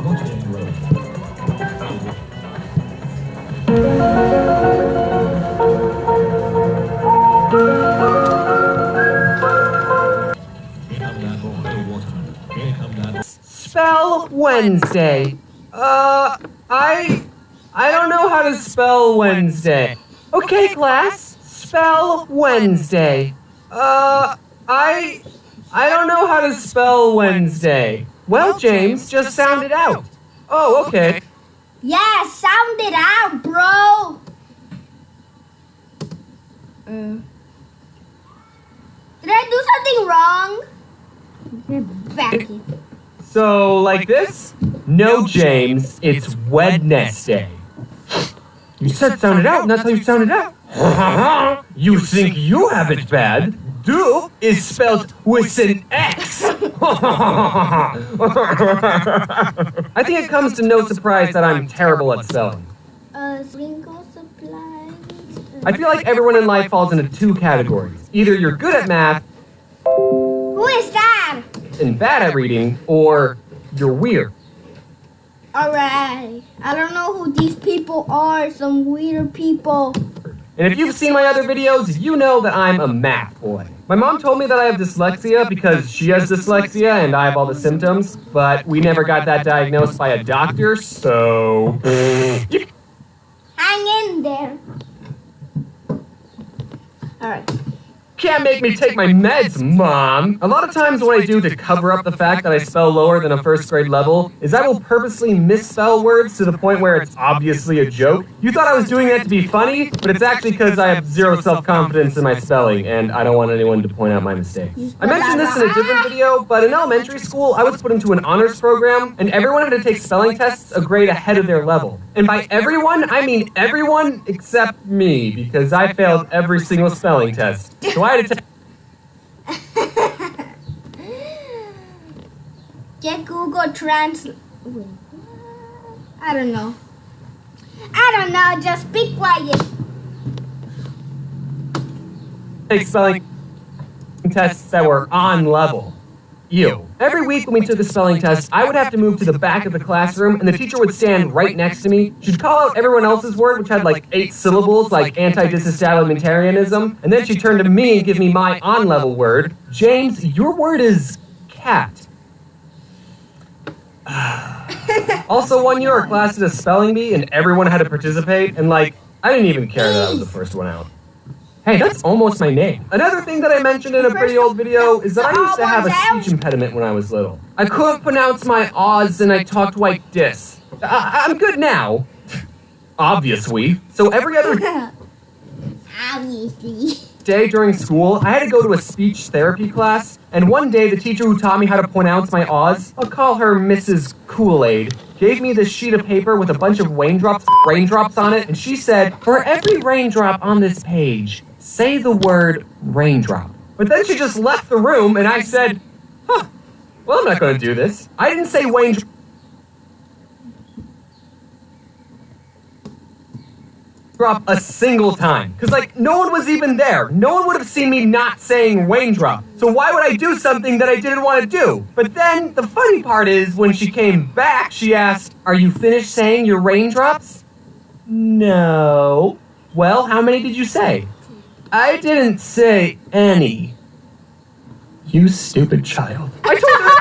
Spell Wednesday. I don't know how to spell Wednesday. Okay, class, spell Wednesday. I don't know how to spell Wednesday. Well, James, just sound it out. Oh, okay. Yeah, sound it out, bro. Did I do something wrong? Back. So, like this? No, James, it's Wednesday. You said sound it out, and that's how you sound it out. You think you have it bad? Do is spelled with an X. I think it comes to no surprise that I'm terrible at spelling. Sprinkle supplies. I feel like everyone in life falls into two categories. Either you're good at math Who is that? and bad at reading, or you're weird. Alright. I don't know who these people are. Some weird people. And if you've seen my other videos, you know that I'm a math boy. My mom told me that I have dyslexia because she has dyslexia and I have all the symptoms, but we never got that diagnosed by a doctor, so... Hang in there. Alright. Can't make me take my meds, Mom! A lot of times what I do to cover up the fact that I spell lower than a first grade level is I will purposely misspell words to the point where it's obviously a joke. You thought I was doing that to be funny, but it's actually because I have zero self-confidence in my spelling, and I don't want anyone to point out my mistakes. I mentioned this in a different video, but in elementary school, I was put into an honors program, and everyone had to take spelling tests a grade ahead of their level. And by everyone, I mean everyone except me, because I failed every single spelling test. So I had to Get Google Translate. I don't know. Just be quiet. take spelling tests that were on level. You. Every week when we took the spelling test, I would have to move to the back of the classroom, and the teacher would stand right next to me. She'd call out everyone else's word, which had like 8 syllables, like anti-disestablishmentarianism, and then she'd turn to me and give me my on-level word. James, your word is cat. Also, one year our class did a spelling bee, and everyone had to participate, and like, I didn't even care that I was the first one out. Hey, that's almost my name. Another thing that I mentioned in a pretty old video is that I used to have a speech impediment when I was little. I couldn't pronounce my O's and I talked like this. I'm good now. Obviously. So every other day during school, I had to go to a speech therapy class, and one day the teacher who taught me how to pronounce my O's, I'll call her Mrs. Kool-Aid, gave me this sheet of paper with a bunch of raindrops on it, and she said, for every raindrop on this page, say the word raindrop. But then she just left the room, and I said, well, I'm not going to do this. I didn't say raindrop a single time. Because, like, no one was even there. No one would have seen me not saying raindrop. So why would I do something that I didn't want to do? But then, the funny part is, when she came back, she asked, are you finished saying your raindrops? No. Well, how many did you say? I didn't say any. You stupid child. I told her...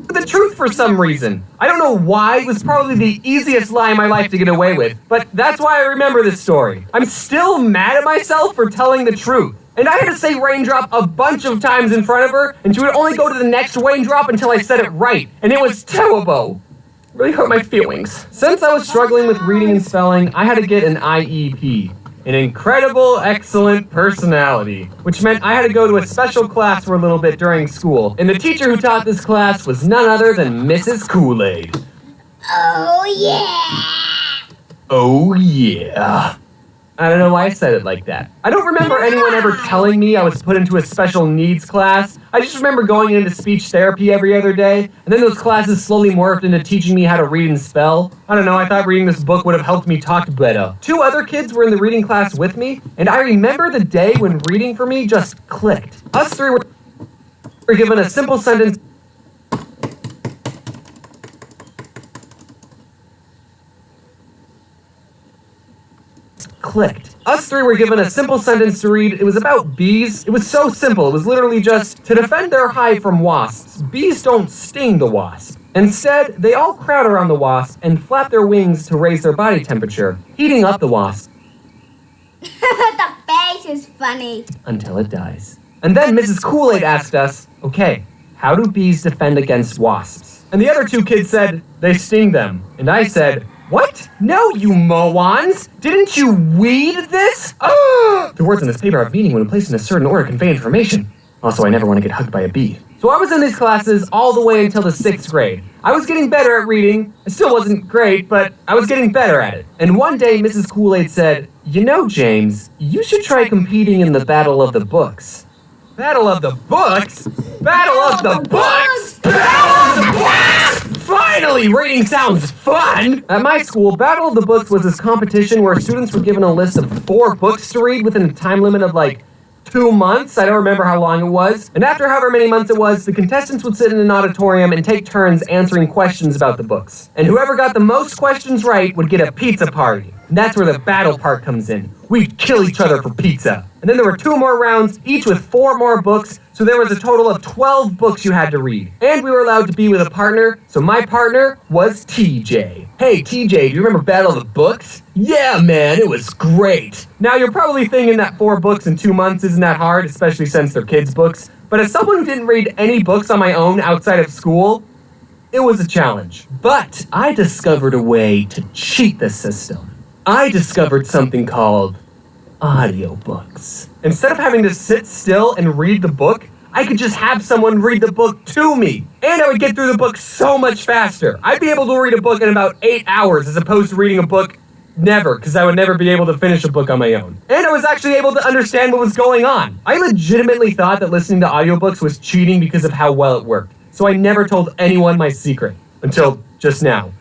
the truth for some reason. I don't know why. It was probably the easiest lie in my life to get away with, but that's why I remember this story. I'm still mad at myself for telling the truth. And I had to say raindrop a bunch of times in front of her, and she would only go to the next raindrop until I said it right. And it was terrible. Really hurt my feelings. Since I was struggling with reading and spelling, I had to get an IEP. An incredible, excellent personality, which meant I had to go to a special class for a little bit during school. And the teacher who taught this class was none other than Mrs. Kool-Aid. Oh, yeah. Oh, yeah. I don't know why I said it like that. I don't remember anyone ever telling me I was put into a special needs class. I just remember going into speech therapy every other day, and then those classes slowly morphed into teaching me how to read and spell. I don't know, I thought reading this book would have helped me talk better. 2 other kids were in the reading class with me, and I remember the day when reading for me just clicked. Us 3 were were given a simple sentence. Clicked. Us three were given a simple sentence to read. It was about bees. It was so simple. It was literally just, to defend their hive from wasps, bees don't sting the wasp. Instead, they all crowd around the wasp and flap their wings to raise their body temperature, heating up the wasp. The face is funny. Until it dies. And then Mrs. Kool-Aid asked us, okay, how do bees defend against wasps? And the other two kids said, they sting them. And I said, what? No, you moans! Didn't you weed this? Oh! The words on this paper have meaning when placed in a certain order convey information. Also, I never want to get hugged by a bee. So I was in these classes all the way until the 6th grade. I was getting better at reading. It still wasn't great, but I was getting better at it. And one day, Mrs. Kool-Aid said, you know, James, you should try competing in the Battle of the Books. Battle of the Books? Battle of the Books? Battle of the Books! Finally, reading sounds fun! At my school, Battle of the Books was this competition where students were given a list of 4 books to read within a time limit of 2 months. I don't remember how long it was. And after however many months it was, the contestants would sit in an auditorium and take turns answering questions about the books. And whoever got the most questions right would get a pizza party. And that's where the battle part comes in. We'd kill each other for pizza. And then there were 2 more rounds, each with 4 more books, so there was a total of 12 books you had to read. And we were allowed to be with a partner, so my partner was TJ. Hey TJ, do you remember Battle of the Books? Yeah man, it was great. Now you're probably thinking that 4 books in 2 months isn't that hard, especially since they're kids' books. But as someone who didn't read any books on my own outside of school, it was a challenge. But I discovered a way to cheat the system. I discovered something called audiobooks. Instead of having to sit still and read the book, I could just have someone read the book to me. And I would get through the book so much faster. I'd be able to read a book in about 8 hours as opposed to reading a book never, because I would never be able to finish a book on my own. And I was actually able to understand what was going on. I legitimately thought that listening to audiobooks was cheating because of how well it worked. So I never told anyone my secret. Until just now.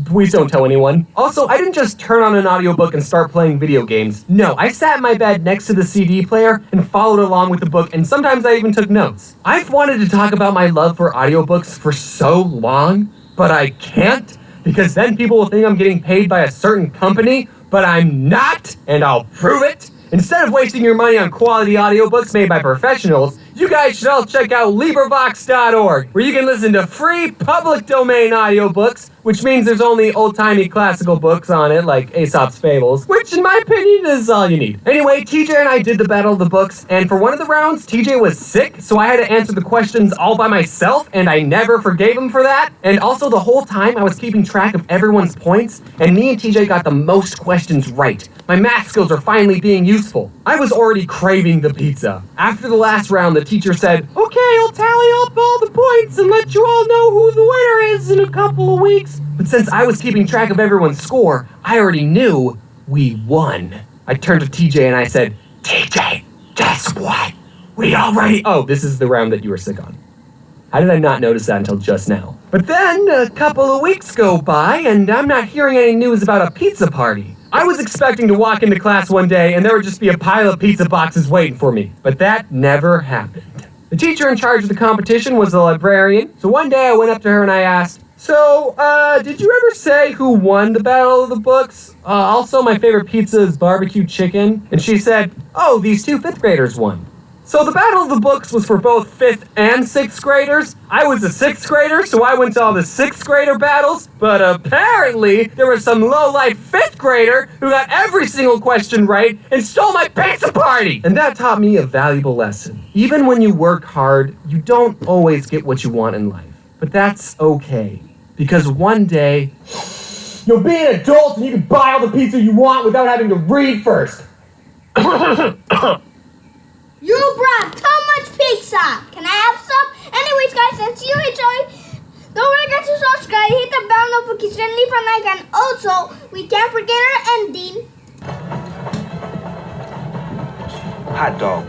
Please don't tell anyone. Also, I didn't just turn on an audiobook and start playing video games. No, I sat in my bed next to the CD player and followed along with the book, and sometimes I even took notes. I've wanted to talk about my love for audiobooks for so long, but I can't, because then people will think I'm getting paid by a certain company, but I'm not, and I'll prove it. Instead of wasting your money on quality audiobooks made by professionals, you guys should all check out LibriVox.org, where you can listen to free public domain audiobooks, which means there's only old-timey classical books on it, like Aesop's Fables, which in my opinion is all you need. Anyway, TJ and I did the Battle of the Books, and for one of the rounds, TJ was sick, so I had to answer the questions all by myself, and I never forgave him for that. And also the whole time, I was keeping track of everyone's points, and me and TJ got the most questions right. My math skills are finally being useful. I was already craving the pizza. After the last round, the teacher said, okay, I'll tally up all the points and let you all know who the winner is in a couple of weeks. But since I was keeping track of everyone's score, I already knew we won. I turned to TJ and I said, TJ, guess what? We already... Oh, this is the round that you were sick on. How did I not notice that until just now? But then a couple of weeks go by and I'm not hearing any news about a pizza party. I was expecting to walk into class one day and there would just be a pile of pizza boxes waiting for me. But that never happened. The teacher in charge of the competition was the librarian. So one day I went up to her and I asked, so, did you ever say who won the Battle of the Books? Also, my favorite pizza is barbecue chicken. And she said, oh, these 2 5th graders won. So the Battle of the Books was for both 5th and 6th graders. I was a 6th grader, so I went to all the 6th grader battles. But apparently, there was some low-life 5th grader who got every single question right and stole my pizza party! And that taught me a valuable lesson. Even when you work hard, you don't always get what you want in life. But that's okay. Because one day, you'll be an adult and you can buy all the pizza you want without having to read first. You brought too much pizza! Can I have some? Anyways, guys, since you enjoyed, don't forget to subscribe, hit the bell notification, leave a like, and also, we can't forget our ending. Hot dog.